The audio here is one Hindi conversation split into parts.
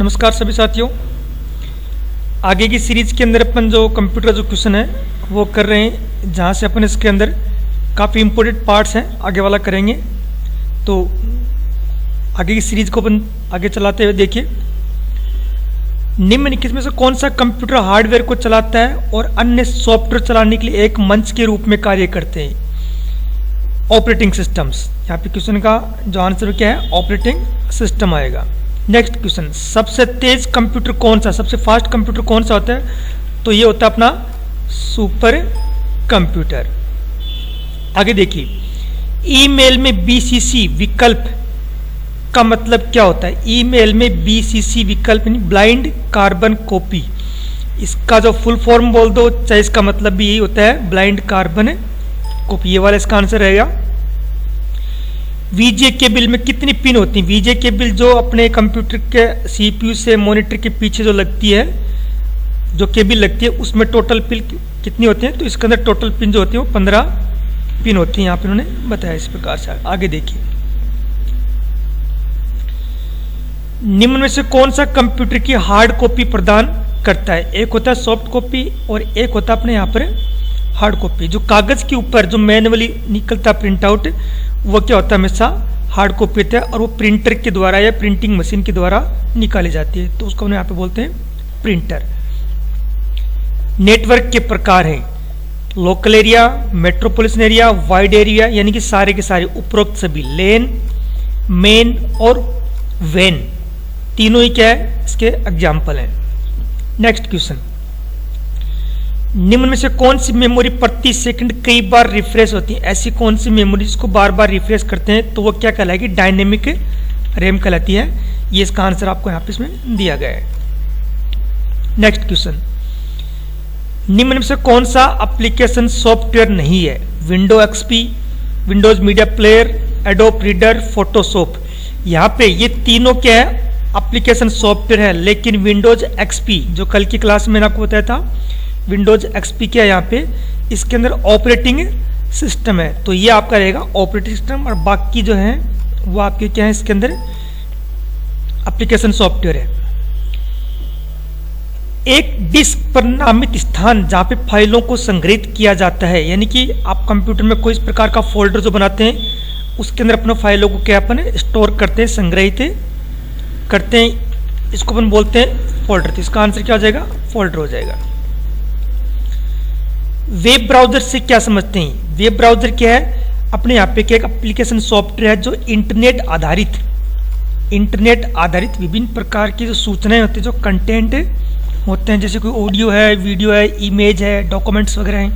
नमस्कार सभी साथियों। आगे की सीरीज के अंदर अपन जो कंप्यूटर जो क्वेश्चन है वो कर रहे हैं, जहाँ से अपन इसके अंदर काफ़ी इंपॉर्टेंट पार्ट्स हैं आगे वाला करेंगे। तो आगे की सीरीज को अपन आगे चलाते हुए देखिए, निम्नलिखित में से कौन सा कंप्यूटर हार्डवेयर को चलाता है और अन्य सॉफ्टवेयर चलाने के लिए एक मंच के रूप में कार्य करते हैं? Operating systems. यहाँ पे क्वेश्चन का जो आंसर क्या है, ऑपरेटिंग सिस्टम आएगा। नेक्स्ट क्वेश्चन, सबसे तेज कंप्यूटर कौन सा, सबसे फास्ट कंप्यूटर कौन सा होता है? तो ये होता है अपना सुपर कंप्यूटर। आगे देखिए, ईमेल में BCC विकल्प का मतलब क्या होता है? ईमेल में BCC विकल्प यानी ब्लाइंड कार्बन कॉपी, इसका जो फुल फॉर्म बोल दो चाहे इसका मतलब भी यही होता है, ब्लाइंड कार्बन कॉपी। ये वाला इसका आंसर रहेगा। VGA केबल में कितनी पिन होती है? VGA केबल जो अपने कंप्यूटर के CPU से मॉनिटर के पीछे जो लगती है, जो केबल लगती है, उसमें टोटल पिन कितनी होती है? तो इसके अंदर टोटल पिन जो होती है वो 15 पिन होती है। यहाँ पे उन्होंने बताया इस प्रकार से। आगे देखिए, निम्न में से कौन सा कंप्यूटर की हार्ड कॉपी प्रदान करता है? एक होता है सॉफ्ट कॉपी और एक होता है अपने यहाँ पर हार्ड कॉपी। जो कागज के ऊपर जो मैनुअली निकलता प्रिंट आउट, वो क्या होता है, हमेशा हार्ड कॉपी होता है और वो प्रिंटर के द्वारा या प्रिंटिंग मशीन के द्वारा निकाली जाती है, तो उसको हम यहाँ पे बोलते हैं प्रिंटर। नेटवर्क के प्रकार हैं local area, metropolitan area, wide area, यानी कि सारे के सारे उपरोक्त सभी। लेन, मेन और वेन, तीनों ही क्या है, इसके एग्जाम्पल हैं। नेक्स्ट क्वेश्चन, निम्न में से कौन सी मेमोरी प्रति सेकंड कई बार रिफ्रेश होती है? ऐसी कौन सी मेमोरी जिसको बार बार रिफ्रेश करते हैं तो वो क्या कहलाएगी? डायनेमिक रैम कहलाती है। ये इसका आंसर आपको यहाँ पे इसमें दिया गया है। नेक्स्ट क्वेश्चन, निम्न में से कौन सा एप्लीकेशन सॉफ्टवेयर नहीं है? Window XP, Windows media player, adobe reader, Photoshop. यहाँ पे ये तीनों क्या है, एप्लीकेशन सॉफ्टवेयर है, लेकिन विंडोज XP जो कल की क्लास में मैंने आपको बताया था, विंडोज XP क्या है यहाँ पे, इसके अंदर ऑपरेटिंग सिस्टम है, तो ये आपका रहेगा ऑपरेटिंग सिस्टम, और बाकी जो है वो आपके क्या है, इसके अंदर एप्लीकेशन सॉफ्टवेयर है। एक डिस्क पर नामित स्थान जहाँ पे फाइलों को संग्रहित किया जाता है, यानी कि आप कंप्यूटर में कोई इस प्रकार का फोल्डर जो बनाते हैं, उसके अंदर अपने फाइलों को क्या अपन स्टोर करते हैं, संग्रहित करते हैं, इसको अपन बोलते हैं फोल्डर। तो इसका आंसर क्या हो जाएगा? फोल्डर हो जाएगा। वेब ब्राउजर से क्या समझते हैं? वेब ब्राउजर क्या है, अपने यहाँ पे क्या एक एप्लीकेशन सॉफ्टवेयर है जो इंटरनेट आधारित विभिन्न प्रकार की जो सूचनाएं होती है, जो कंटेंट होते हैं, जैसे कोई ऑडियो है, वीडियो है, इमेज है, डॉक्यूमेंट्स वगैरह हैं,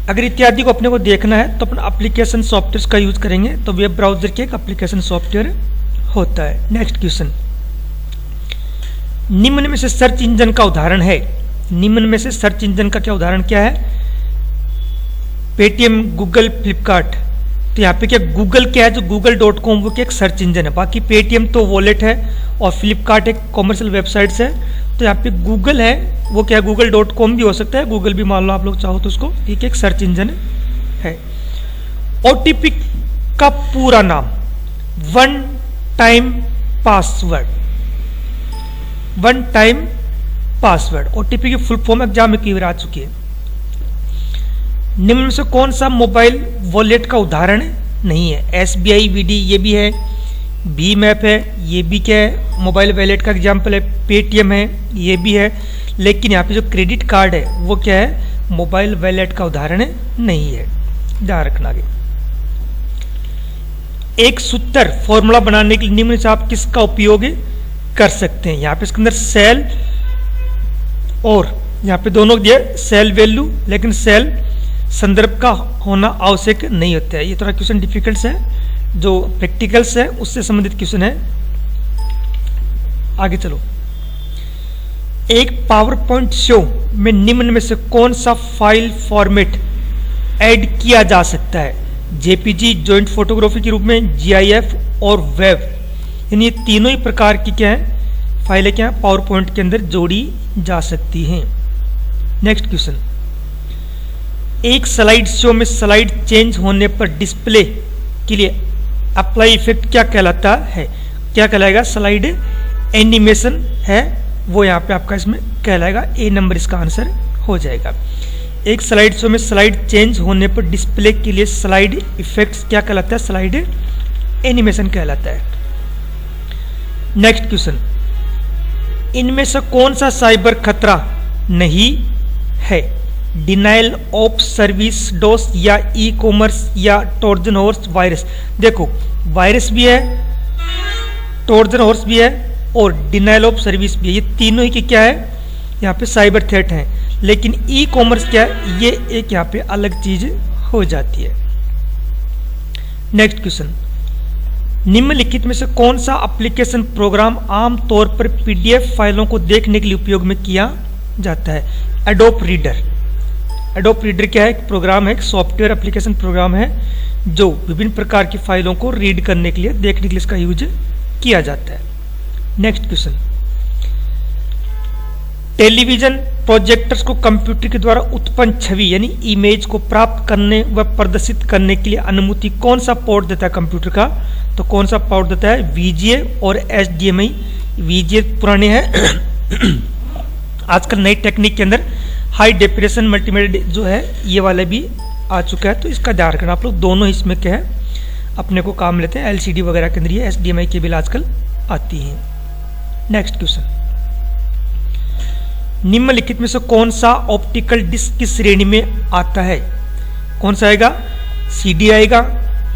अगर इत्यादि को अपने को देखना है तो अपन एप्लीकेशन सॉफ्टवेयर का यूज करेंगे। तो वेब ब्राउजर के एक एप्लीकेशन सॉफ्टवेयर होता है। नेक्स्ट क्वेश्चन, निम्न में से सर्च इंजन का उदाहरण है? निम्न में से सर्च इंजन का क्या उदाहरण क्या है? Paytm, Google, Flipkart. तो यहाँ पे क्या गूगल क्या है, जो google.com वो क्या एक सर्च इंजन है। बाकी पेटीएम तो वॉलेट है और फ्लिपकार्ट एक कॉमर्शियल वेबसाइट्स है। तो यहाँ पे गूगल है वो क्या है, google.com भी हो सकता है, गूगल भी मान लो आप लोग चाहो तो उसको, ठीक है, एक सर्च इंजन है। OTP का पूरा नाम, वन टाइम पासवर्ड। OTP की फुल फॉर्म एग्जाम में कई बार आ चुकी है। निम्न में से कौन सा मोबाइल वॉलेट का उदाहरण नहीं है? SBI VD ये भी है, भीम ऐप है, ये भी क्या है, मोबाइल वॉलेट का एग्जाम्पल है। पेटीएम है, ये भी है, लेकिन यहाँ पे जो क्रेडिट कार्ड है वो क्या है, मोबाइल वॉलेट का उदाहरण नहीं है, ध्यान रखना। आगे, एक सूत्र फॉर्मूला बनाने के लिए निम्न से आप किसका उपयोग कर सकते हैं? यहाँ पे इसके अंदर सेल और यहाँ पे दोनों दिए सेल वैल्यू, लेकिन सेल संदर्भ का होना आवश्यक नहीं होता है। ये थोड़ा क्वेश्चन डिफिकल्ट है, जो प्रैक्टिकल्स है उससे संबंधित क्वेश्चन है। आगे चलो, एक पावर पॉइंट शो में निम्न में से कौन सा फाइल फॉर्मेट ऐड किया जा सकता है? JPG जॉइंट फोटोग्राफी के रूप में, GIF और वेब, यानी ये तीनों ही प्रकार की क्या है फाइलें क्या है पावर पॉइंट के अंदर जोड़ी जा सकती हैं। नेक्स्ट क्वेश्चन, एक स्लाइड शो में स्लाइड चेंज होने पर डिस्प्ले के लिए अप्लाई इफेक्ट क्या कहलाता है? क्या कहलाएगा? स्लाइड एनिमेशन है वो यहाँ पे आपका इसमें कहलाएगा। ए नंबर इसका आंसर हो जाएगा। एक स्लाइड शो में स्लाइड चेंज होने पर डिस्प्ले के लिए स्लाइड इफेक्ट्स क्या कहलाता है? स्लाइड एनिमेशन कहलाता है। नेक्स्ट क्वेश्चन, इनमें से कौन सा साइबर खतरा नहीं है? डिनाइल ऑफ सर्विस, डोस या ई कॉमर्स या ट्रोजन हॉर्स वायरस। देखो वायरस भी है, ट्रोजन हॉर्स भी है और डिनाइल ऑफ सर्विस भी है। ये तीनों ही की क्या है? यहाँ पे साइबर थ्रेट है। लेकिन ई कॉमर्स क्या है? ये एक यहाँ पे अलग चीज हो जाती है। नेक्स्ट क्वेश्चन, निम्नलिखित में से कौन सा एप्लीकेशन प्रोग्राम आमतौर पर पीडीएफ फाइलों को देखने के लिए उपयोग में किया जाता है? Adobe reader. एडोब रीडर क्या है? एक प्रोग्राम है, एक सॉफ्टवेयर एप्लीकेशन प्रोग्राम है जो विभिन्न प्रकार की फाइलों को रीड करने के लिए, देखने के लिए इसका यूज किया जाता है। नेक्स्ट क्वेश्चन, टेलीविजन प्रोजेक्टर्स को कंप्यूटर के द्वारा उत्पन्न छवि यानी इमेज को प्राप्त करने व प्रदर्शित करने के लिए अनुमति कौन सा पोर्ट देता है कंप्यूटर का? तो कौन सा पोर्ट देता है? वीजीए और एचडीएमआई। वीजीए पुराने हैं आजकल नई टेक्निक के अंदर हाई डेफिनेशन मल्टीमीडिया जो है ये वाला भी आ चुका है, तो इसका ध्यान रखना आप लोग। दोनों इसमें क्या है अपने को काम लेते हैं। एलसीडी वगैरह के अंदर ये एचडीएमआई केबल आजकल आती हैं। नेक्स्ट क्वेश्चन, निम्नलिखित में से कौन सा ऑप्टिकल डिस्क की श्रेणी में आता है? कौन सा आएगा? सीडी आएगा,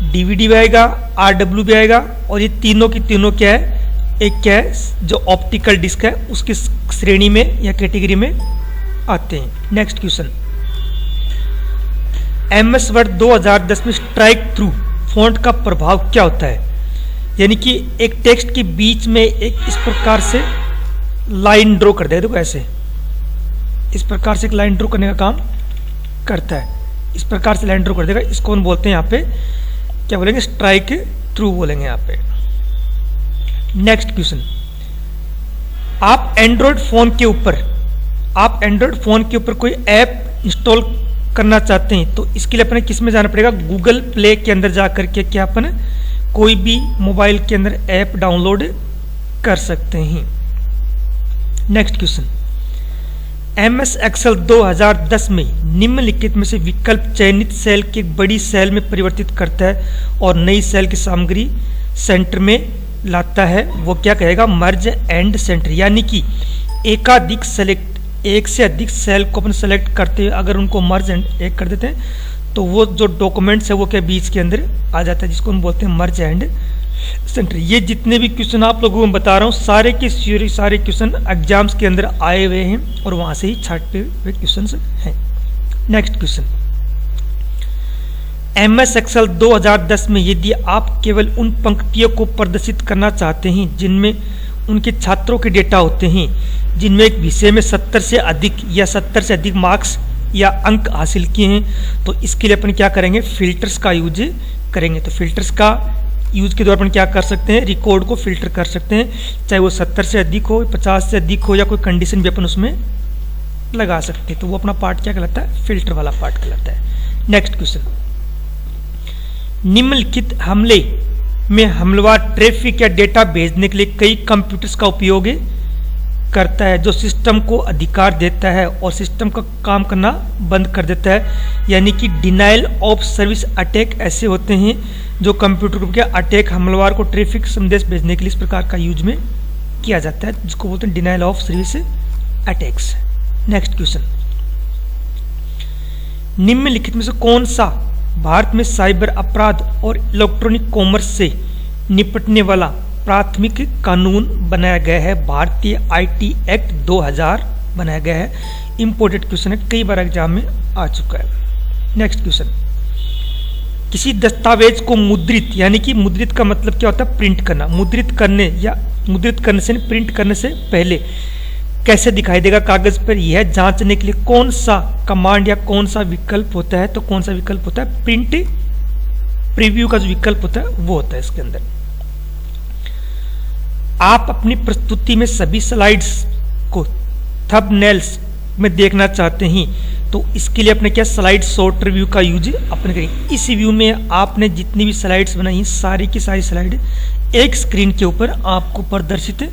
डीवीडी भी आएगा, आरडब्ल्यू भी आएगा और ये तीनों की तीनों क्या है? एक क्या है जो ऑप्टिकल डिस्क है उसकी श्रेणी में या कैटेगरी में आते हैं। नेक्स्ट क्वेश्चन, एमएस वर्ड 2010 में स्ट्राइक थ्रू फॉन्ट का प्रभाव क्या होता है? यानी कि एक टेक्स्ट के बीच में एक इस प्रकार से लाइन ड्रॉ कर देगा। देखो ऐसे इस प्रकार से एक लाइन ड्रॉ करने का काम करता है। इस प्रकार से लाइन ड्रॉ कर देगा। इसको हम बोलते हैं यहाँ पे क्या बोलेंगे? स्ट्राइक थ्रू बोलेंगे यहाँ पे। नेक्स्ट क्वेश्चन, आप एंड्रॉयड फोन के ऊपर कोई ऐप इंस्टॉल करना चाहते हैं तो इसके लिए अपने किस में जाना पड़ेगा? गूगल प्ले के अंदर जाकर के क्या अपन कोई भी मोबाइल के अंदर ऐप डाउनलोड कर सकते हैं। नेक्स्ट क्वेश्चन, एमएस एक्सेल 2010 में निम्नलिखित में से विकल्प चयनित सेल के एक बड़ी सेल में परिवर्तित करता है और नई सेल की सामग्री सेंटर में लाता है। वो क्या कहेगा? मर्ज एंड सेंटर। यानी कि एक से अधिक सेल को अपन सेलेक्ट करते हैं, अगर उनको मर्ज एंड एक कर देते हैं तो वो जो डॉक्यूमेंट्स है वो क्या बीच के अंदर आ जाता है, जिसको हम बोलते हैं मर्ज एंड सेंटर। ये जितने भी क्वेश्चन आप लोगों को मैं बता रहा हूँ सारे के सारे क्वेश्चन एग्जाम्स के अंदर आए हुए हैं और वहां से ही छांटे हुए क्वेश्चन हैं। नेक्स्ट क्वेश्चन, एमएस एक्सेल 2010 में यदि आप केवल उन पंक्तियों को प्रदर्शित करना चाहते हैं जिनमें उनके छात्रों के डेटा होते हैं, जिनमें एक विषय में 70 से अधिक या 70 से अधिक मार्क्स या अंक हासिल किए हैं, तो इसके लिए अपन क्या करेंगे? फिल्टर्स का यूज करेंगे। तो फिल्टर्स का यूज के द्वारा अपन क्या कर सकते हैं? रिकॉर्ड को फिल्टर कर सकते हैं, चाहे वो 70 से अधिक हो, 50 से अधिक हो या कोई कंडीशन भी अपन उसमें लगा सकते हैं। तो वो अपना पार्ट क्या कहलाता है? फिल्टर वाला पार्ट कहलाता है। नेक्स्ट क्वेश्चन, निम्नलिखित हमले में हमलावर ट्रैफिक या डेटा भेजने के लिए कई कंप्यूटर्स का उपयोग करता है जो सिस्टम को अधिकार देता है और सिस्टम का काम करना बंद कर देता है। यानी कि डिनाइल ऑफ सर्विस अटैक ऐसे होते हैं जो कंप्यूटर ग्रुप के अटैक हमलावर को ट्रैफिक संदेश भेजने के लिए इस प्रकार का यूज में किया जाता है, जिसको बोलते हैं denial of service attacks. Next question, निम्नलिखित में से कौन सा भारत में साइबर अपराध और इलेक्ट्रॉनिक कॉमर्स से निपटने वाला प्राथमिक कानून बनाया गया है? भारतीय आईटी एक्ट 2000 बनाया गया है। इंपोर्टेंट क्वेश्चन है, कई बार एग्जाम में आ चुका है। नेक्स्ट क्वेश्चन, किसी दस्तावेज को मुद्रित, यानी कि मुद्रित का मतलब क्या होता है? प्रिंट करना। मुद्रित करने या मुद्रित करने से प्रिंट करने से पहले कैसे दिखाई देगा कागज पर, यह जांचने के लिए कौन सा कमांड या कौन सा विकल्प होता है? तो कौन सा विकल्प होता है? प्रिंट प्रीव्यू का जो विकल्प होता है वो होता है इसके अंदर। आप अपनी प्रस्तुति में सभी स्लाइड्स को थंबनेल्स में देखना चाहते हैं तो इसके लिए अपने क्या स्लाइड शॉर्ट रिव्यू का यूज अपने करेंगे। इस व्यू में आपने जितनी भी स्लाइड्स बनाई हैं सारी की सारी स्लाइड एक स्क्रीन के ऊपर आपको प्रदर्शित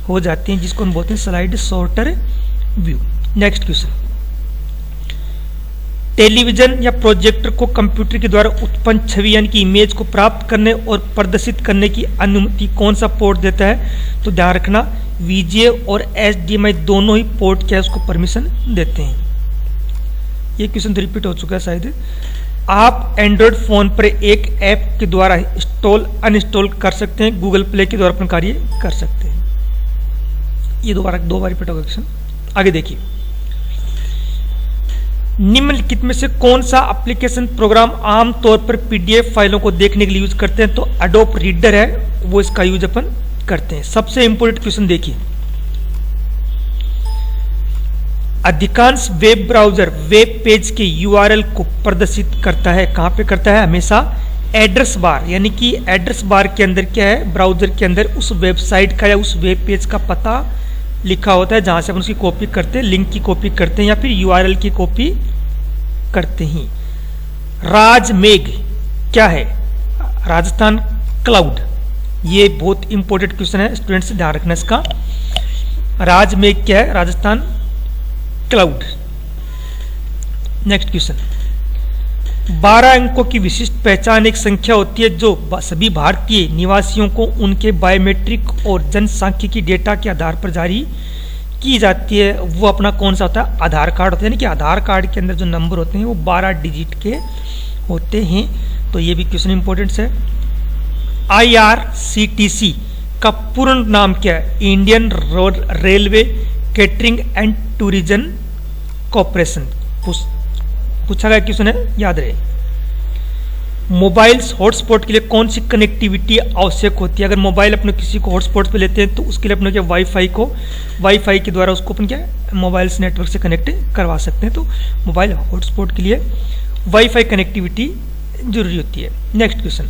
हो जाती हैं, जिसको हम बोलते हैं slide sorter view. Next question, television या प्रोजेक्टर को कंप्यूटर के द्वारा उत्पन्न छवि यानी कि इमेज को प्राप्त करने और प्रदर्शित करने की अनुमति कौन सा पोर्ट देता है? तो ध्यान रखना VGA और HDMI दोनों ही पोर्ट क्या है उसको परमिशन देते हैं। ये क्वेश्चन तो रिपीट हो चुका है शायद। आप एंड्रॉयड फोन पर एक ऐप के द्वारा इंस्टॉल अनइंस्टॉल कर सकते हैं, गूगल प्ले के द्वारा अपना कार्य कर सकते हैं। ये दो बार रिपीट होगा क्वेश्चन। आगे देखिए, निम्नलिखित में से कौन सा एप्लीकेशन प्रोग्राम आमतौर पर PDF फाइलों को देखने के लिए यूज करते हैं? तो एडोब रीडर है वो इसका यूज अपन करते हैं। सबसे इंपोर्टेंट क्वेश्चन देखिए, अधिकांश वेब ब्राउजर वेब पेज के URL को प्रदर्शित करता है। कहां पे करता है? हमेशा एड्रेस बार, यानी कि एड्रेस बार के अंदर क्या है, ब्राउजर के अंदर उस वेबसाइट का या उस वेब पेज का पता लिखा होता है जहां से अपन उसकी कॉपी करते हैं, लिंक की कॉपी करते हैं या फिर URL की कॉपी करते हैं। राजमेघ क्या है? राजस्थान क्लाउड। ये बहुत इंपॉर्टेंट क्वेश्चन है, स्टूडेंट्स ध्यान रखना इसका। राजमेघ क्या है? राजस्थान क्लाउड। नेक्स्ट क्वेश्चन, 12 अंकों की विशिष्ट पहचान एक संख्या होती है जो सभी भारतीय निवासियों को उनके बायोमेट्रिक और जनसांख्यिकी डेटा के आधार पर जारी की जाती है। वो अपना कौन सा होता है? आधार कार्ड होता है, यानी कि आधार कार्ड के अंदर जो नंबर होते हैं वो 12 डिजिट के होते हैं। तो ये भी क्वेश्चन इंपॉर्टेंट है। IRCTC का पूर्ण नाम क्या है? Indian road railway catering and tourism corporation. पूछा गया क्वेश्चन है, याद रहे। मोबाइल्स हॉटस्पॉट के लिए कौन सी कनेक्टिविटी आवश्यक होती है? अगर मोबाइल अपने किसी को हॉटस्पॉट पे लेते हैं तो उसके लिए अपने क्या वाईफाई के द्वारा उसको अपन क्या मोबाइल से नेटवर्क से कनेक्ट करवा सकते हैं। तो मोबाइल हॉटस्पॉट के लिए वाईफाई कनेक्टिविटी जरूरी होती है। नेक्स्ट क्वेश्चन,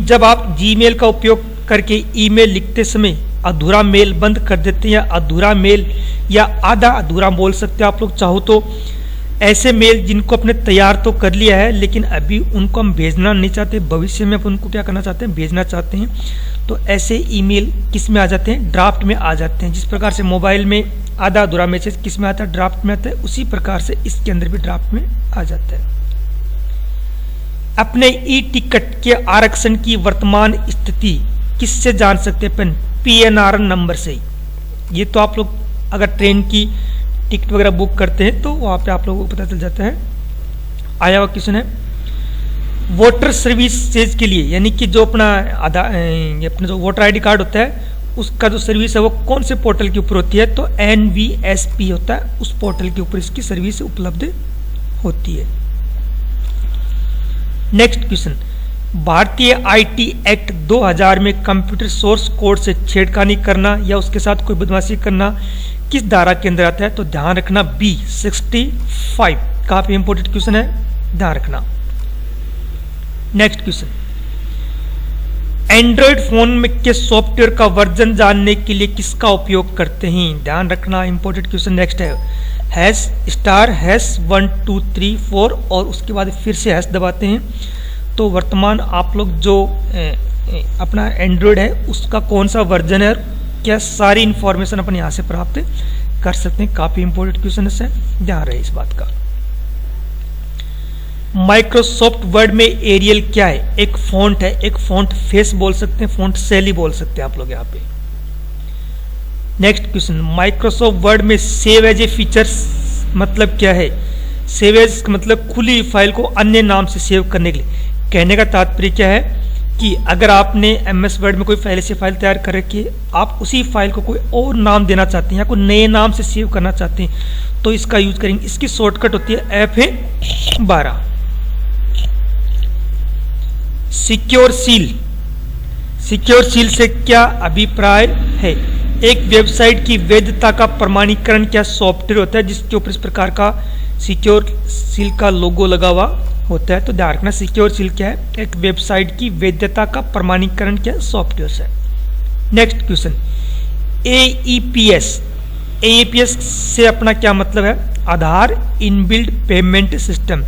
जब आप जीमेल का उपयोग करके ईमेल लिखते समय अधूरा मेल बंद कर देते हैं, या अधूरा मेल या आधा अधूरा बोल सकते हैं आप लोग चाहो तो, ऐसे मेल जिनको अपने तैयार तो कर लिया है लेकिन अभी उनको हम भेजना नहीं चाहते, भविष्य में अपन उनको क्या करना चाहते हैं? भेजना चाहते हैं, तो ऐसे ईमेल किस में आ जाते हैं? ड्राफ्ट में आ जाते हैं। जिस प्रकार से मोबाइल में आधा अधूरा मैसेज किस में आता है? ड्राफ्ट में आता है। उसी प्रकार से इसके अंदर भी ड्राफ्ट में आ जाता है। अपने टिकट के आरक्षण की वर्तमान स्थिति किससे जान सकते हैं अपन? PNR नंबर से। ये तो आप लोग अगर ट्रेन की टिकट वगैरह बुक करते हैं तो वहाँ पे आप लोगों को पता चल जाता है। आया हुआ क्वेश्चन है, वोटर सर्विसेज के लिए, यानी कि जो अपना अपना जो वोटर ID कार्ड होता है उसका जो सर्विस है वो कौन से पोर्टल के ऊपर होती है? तो NVSP होता है, उस पोर्टल के ऊपर इसकी सर्विस उपलब्ध होती है। नेक्स्ट क्वेश्चन, भारतीय IT एक्ट 2000 में कंप्यूटर सोर्स कोड से छेड़खानी करना या उसके साथ कोई बदमाशी करना किस धारा के अंदर आता है? तो ध्यान रखना B65। काफी इंपोर्टेंट क्वेश्चन है, ध्यान रखना। नेक्स्ट क्वेश्चन, एंड्रॉइड फोन में के सॉफ्टवेयर का वर्जन जानने के लिए किसका उपयोग करते हैं? ध्यान रखना, इंपोर्टेंट क्वेश्चन। नेक्स्ट है #*123 और उसके बाद फिर से हैश दबाते हैं तो वर्तमान आप लोग जो अपना एंड्रॉयड है उसका कौन सा वर्जन है, क्या सारी इंफॉर्मेशन अपन यहाँ से प्राप्त कर सकते हैं। काफी इंपॉर्टेंट क्वेश्चन है, ध्यान रहे इस बात का। माइक्रोसॉफ्ट वर्ड में एरियल क्या है? एक फॉन्ट है, एक फॉन्ट फेस बोल सकते हैं, फॉन्ट सेल ही बोल सकते हैं आप लोग यहाँ पे। नेक्स्ट क्वेश्चन, माइक्रोसॉफ्ट वर्ड में सेव एज ए फीचर्स मतलब क्या है? सेव एज मतलब खुली फाइल को अन्य नाम से सेव करने के लिए। कहने का तात्पर्य क्या है कि अगर आपने MS वर्ड में कोई फाइल से फाइल तैयार कर रखी है, आप उसी फाइल को कोई और नाम देना चाहते हैं या कोई नए नाम से सेव करना चाहते हैं तो इसका यूज करेंगे। इसकी शॉर्टकट होती है F12। सिक्योर सील से क्या अभिप्राय है? एक वेबसाइट की वैधता का प्रमाणीकरण क्या सॉफ्टवेयर होता है जिसके ऊपर इस प्रकार का सिक्योर सील का लोगो लगा हुआ होता है? तो ध्यान रखना, सिक्योर सील क्या है? एक वेबसाइट की वैधता का प्रमाणीकरण क्या सॉफ्टवेयर है। नेक्स्ट क्वेश्चन, AEPS से अपना क्या मतलब है? आधार इनबिल्ड पेमेंट सिस्टम।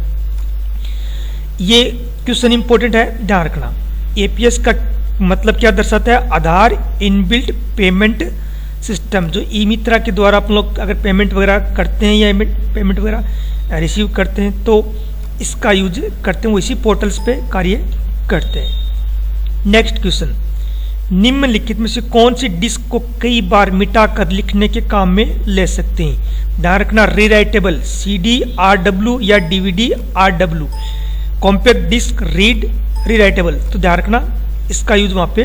ये क्वेश्चन इंपॉर्टेंट है, ध्यान रखना। APS का मतलब क्या दर्शाता है, आधार इनबिल्ट पेमेंट सिस्टम। जो ई मित्रा के द्वारा आप लोग अगर पेमेंट वगैरह करते हैं या पेमेंट वगैरह रिसीव करते हैं तो इसका यूज करते हैं, वो इसी पोर्टल्स पे कार्य करते हैं। नेक्स्ट क्वेश्चन, निम्नलिखित में से कौन सी डिस्क को कई बार मिटाकर लिखने के काम में ले सकते हैं? ध्यान रखना, रीराइटेबल CD RW या DVD RW, compact disc read rewritable, तो ध्यान रखना इसका यूज वहां पे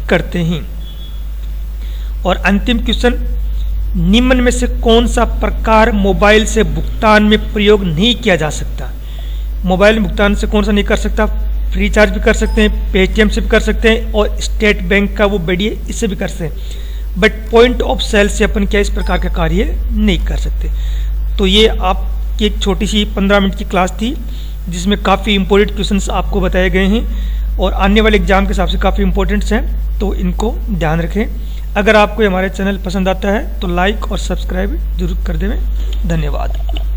करते हैं। और अंतिम क्वेश्चन, निम्न में से कौन सा प्रकार मोबाइल से भुगतान में प्रयोग नहीं किया जा सकता? मोबाइल में भुगतान से कौन सा नहीं कर सकता? फ्री चार्ज भी कर सकते हैं, पेटीएम से भी कर सकते हैं, और स्टेट बैंक का वो बढ़िए इससे भी कर सकते हैं, बट पॉइंट ऑफ सेल से अपन क्या इस प्रकार का कार्य नहीं कर सकते। तो ये आपकी एक छोटी सी 15 मिनट की क्लास थी जिसमें काफ़ी इंपॉर्टेंट क्वेश्चंस आपको बताए गए हैं और आने वाले एग्जाम के हिसाब से काफ़ी इंपॉर्टेंट्स हैं, तो इनको ध्यान रखें। अगर आपको हमारे चैनल पसंद आता है तो लाइक और सब्सक्राइब जरूर कर देवें। धन्यवाद।